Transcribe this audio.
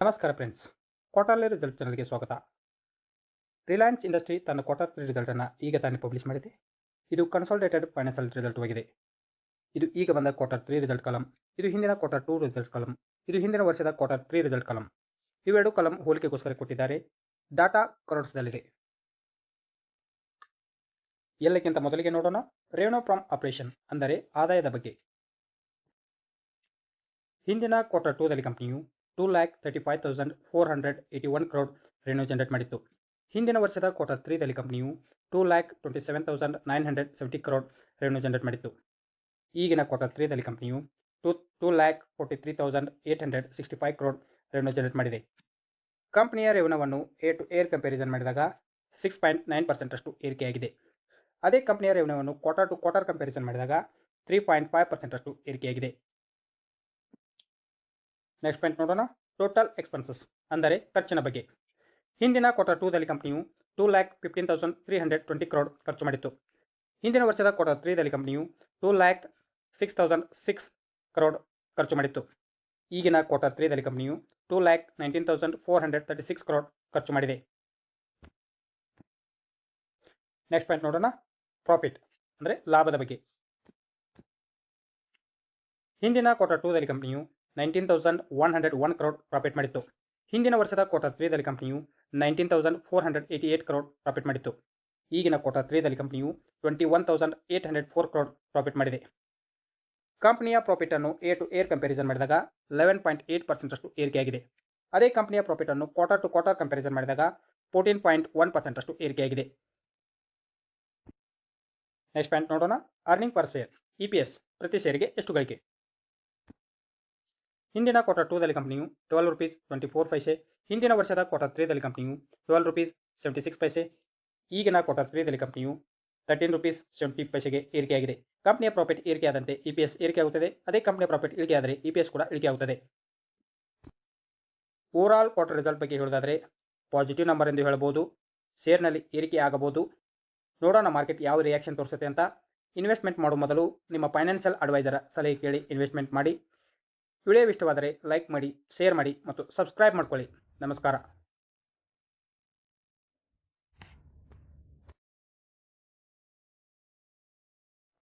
ನಮಸ್ಕಾರ friends, quarterly result ಚಾನಲ್ಗೆ ಸ್ವಾಗತ. ರಿಲಯನ್ಸ್ ಇಂಡಸ್ಟ್ರಿ ತನ್ನ ಕ್ವಾರ್ಟರ್ 3 ರಿಸಲ್ಟನ್ನು ಈಗ ತಾನೇ ಪಬ್ಲಿಷ್ ಮಾಡಿದೆ. ಇದು ಕನ್ಸಾಲಿಡೇಟೆಡ್ ಫೈನಾನ್ಷಿಯಲ್ ರಿಸಲ್ಟ್ ಆಗಿದೆ. ಇದು ಈಗ ಬಂದ ಕ್ವಾರ್ಟರ್ 3 ರಿಸಲ್ಟ್ ಕಾಲಮ್, ಇದು ಹಿಂದಿನ ಕ್ವಾರ್ಟರ್ 2 ರಿಸಲ್ಟ್ ಕಾಲಮ್, ಇದು ಹಿಂದಿನ ವರ್ಷದ ಕ್ವಾರ್ಟರ್ 3 ರಿಸಲ್ಟ್ ಕಾಲಮ್. ಇವೆರಡು ಕಾಲಮ್ ಹೋಲಿಕೆಗೋಸ್ಕರ ಕೊಟ್ಟಿದ್ದಾರೆ. ಡಾಟಾ ಕರೋಡ್ಸ್ದಲ್ಲಿದೆ. ಎಲ್ಲಕ್ಕಿಂತ ಮೊದಲಿಗೆ ನೋಡೋಣ ರೆವೆನ್ಯೂ ಫ್ರಮ್ ಆಪರೇಷನ್ ಅಂದರೆ ಆದಾಯದ ಬಗ್ಗೆ. ಹಿಂದಿನ ಕ್ವಾರ್ಟರ್ 2 ದಲ್ಲಿ ಕಂಪನಿಯು 2,35,481 ಕ್ರೋಡ್ ರೆವೆನ್ಯೂ ಜನರೇಟ್ ಮಾಡಿತ್ತು. ಹಿಂದಿನ ವರ್ಷದ ಕ್ವಾರ್ಟರ್ 3 ದಲ್ಲಿ ಕಂಪನಿಯು 2,27,970 ಕ್ರೋಡ್ ರೆವೆನ್ಯೂ ಜನರೇಟ್ ಮಾಡಿತ್ತು. ಈಗಿನ ಕ್ವಾರ್ಟರ್ 3 ದಲ್ಲಿ ಕಂಪನಿಯು 2,43,865 ಕ್ರೋಡ್ ರೆವೆನ್ಯೂ ಜನರೇಟ್ ಮಾಡಿದೆ. ಕಂಪನಿಯ ರೆವೆನ್ಯೂವನ್ನು ಏರ್ ಟು ಏರ್ ಕಂಪ್ಯಾರಿಸನ್ ಮಾಡಿದಾಗ 6.9% ಅಷ್ಟು ಏರಿಕೆಯಾಗಿದೆ. ಅದೇ ಕಂಪನಿಯ ರೆವೆನ್ಯೂವನ್ನು ಕ್ವಾರ್ಟರ್ ಟು ಕ್ವಾರ್ಟರ್ ಕಂಪ್ಯಾರಿಸನ್ ಮಾಡಿದಾಗ 3.5% ಅಷ್ಟು ಏರಿಕೆಯಾಗಿದೆ. ನೆಕ್ಸ್ಟ್ ಪಾಯಿಂಟ್ ನೋಡೋಣ, ಟೋಟಲ್ ಎಕ್ಸ್ಪೆನ್ಸಸ್ ಅಂದರೆ ಖರ್ಚಿನ ಬಗ್ಗೆ. ಹಿಂದಿನ ಕ್ವಾರ್ಟರ್ 2 ದಲ್ಲಿ ಕಂಪನಿಯು 2,15,320 ಕ್ರೋಡ್ ಖರ್ಚು ಮಾಡಿತ್ತು. ಹಿಂದಿನ ವರ್ಷದ ಕ್ವಾರ್ಟರ್ 3 ದಲ್ಲಿ ಕಂಪನಿಯು 2,06,006 ಕ್ರೋಡ್ ಖರ್ಚು ಮಾಡಿತ್ತು. ಈಗಿನ ಕ್ವಾರ್ಟರ್ 3 ದಲ್ಲಿ ಕಂಪನಿಯು 2,19,436 ಕ್ರೋಡ್ ಖರ್ಚು ಮಾಡಿದೆ. ನೆಕ್ಸ್ಟ್ ಪಾಯಿಂಟ್ ನೋಡೋಣ, ಪ್ರಾಫಿಟ್ ಅಂದರೆ ಲಾಭದ ಬಗ್ಗೆ. ಹಿಂದಿನ ಕ್ವಾರ್ಟರ್ 2 ದಲ್ಲಿ ಕಂಪನಿಯು 19,101 ಕ್ರೋಡ್ ಪ್ರಾಫಿಟ್ ಮಾಡಿತ್ತು. ಹಿಂದಿನ ವರ್ಷದ ಕ್ವಾರ್ಟರ್ 3 ದಲ್ಲಿ ಕಂಪನಿಯು 19,488 ಕ್ರೋಡ್ ಪ್ರಾಫಿಟ್ ಮಾಡಿತ್ತು. ಈಗಿನ ಕ್ವಾರ್ಟರ್ 3 ದಲ್ಲಿ ಕಂಪನಿಯು 21,804 ಕ್ರೋಡ್ ಪ್ರಾಫಿಟ್ ಮಾಡಿದೆ. ಕಂಪನಿಯ ಪ್ರಾಫಿಟ್ ಅನ್ನು ಏರ್ ಟು ಏರ್ ಕಂಪ್ಯಾರಿಸನ್ ಮಾಡಿದಾಗ 11.8% ಅಷ್ಟು ಏರಿಕೆಯಾಗಿದೆ. ಅದೇ ಕಂಪನಿಯ ಪ್ರಾಫಿಟ್ ಅನ್ನು ಕ್ವಾರ್ಟರ್ ಟು ಕ್ವಾರ್ಟರ್ ಕಂಪ್ಯಾರಿಸನ್ ಮಾಡಿದಾಗ 14.1% ಅಷ್ಟು ಏರಿಕೆಯಾಗಿದೆ. ನೆಕ್ಸ್ಟ್ ಪಾಯಿಂಟ್ ನೋಡೋಣ, ಅರ್ನಿಂಗ್ ಪರ್ ಶೇರ್ EPS ಪ್ರತಿ ಶೇರಿಗೆ ಎಷ್ಟು ಗಳಿಕೆ. ಹಿಂದಿನ ಕ್ವಾರ್ಟರ್ 2 ದಲ್ಲಿ ಕಂಪನಿಯು 12 ರೂಪೀಸ್ 24 ಪೈಸೆ, ಹಿಂದಿನ ವರ್ಷದ ಕ್ವಾರ್ಟರ್ 3 ದಲ್ಲಿ ಕಂಪನಿಯು 12 ರೂಪೀಸ್ 76 ಪೈಸೆ, ಈಗಿನ ಕ್ವಾರ್ಟರ್ 3 ದಲ್ಲಿ ಕಂಪನಿಯು 13 ರೂಪೀಸ್ 70 ಪೈಸೆಗೆ ಏರಿಕೆಯಾಗಿದೆ. ಕಂಪನಿಯ ಪ್ರಾಫಿಟ್ ಏರಿಕೆಯಾದಂತೆ EPS ಏರಿಕೆಯಾಗುತ್ತದೆ. ಅದೇ ಕಂಪನಿಯ ಪ್ರಾಫಿಟ್ ಇಳಿಕೆಯಾದರೆ EPS ಕೂಡ ಇಳಿಕೆಯಾಗುತ್ತದೆ. ಓವರಾಲ್ ಕ್ವಾರ್ಟರ್ ರಿಸಲ್ಟ್ ಬಗ್ಗೆ ಹೇಳೋದಾದರೆ ಪಾಸಿಟಿವ್ ನಂಬರ್ ಎಂದು ಹೇಳಬಹುದು. ಶೇರ್ನಲ್ಲಿ ಏರಿಕೆ ಆಗಬಹುದು. ನೋಡೋಣ ಮಾರ್ಕೆಟ್ ಯಾವ ರಿಯಾಕ್ಷನ್ ತೋರಿಸುತ್ತೆ ಅಂತ. ಇನ್ವೆಸ್ಟ್ಮೆಂಟ್ ಮಾಡುವ ಮೊದಲು ನಿಮ್ಮ ಫೈನಾನ್ಷಿಯಲ್ ಅಡ್ವೈಸರ್ ಸಲಹೆ ಕೇಳಿ ಇನ್ವೆಸ್ಟ್ಮೆಂಟ್ ಮಾಡಿ. ವಿಡಿಯೋ ಇಷ್ಟವಾದರೆ ಲೈಕ್ ಮಾಡಿ, ಶೇರ್ ಮಾಡಿ ಮತ್ತು ಸಬ್ಸ್ಕ್ರೈಬ್ ಮಾಡ್ಕೊಳ್ಳಿ. ನಮಸ್ಕಾರ.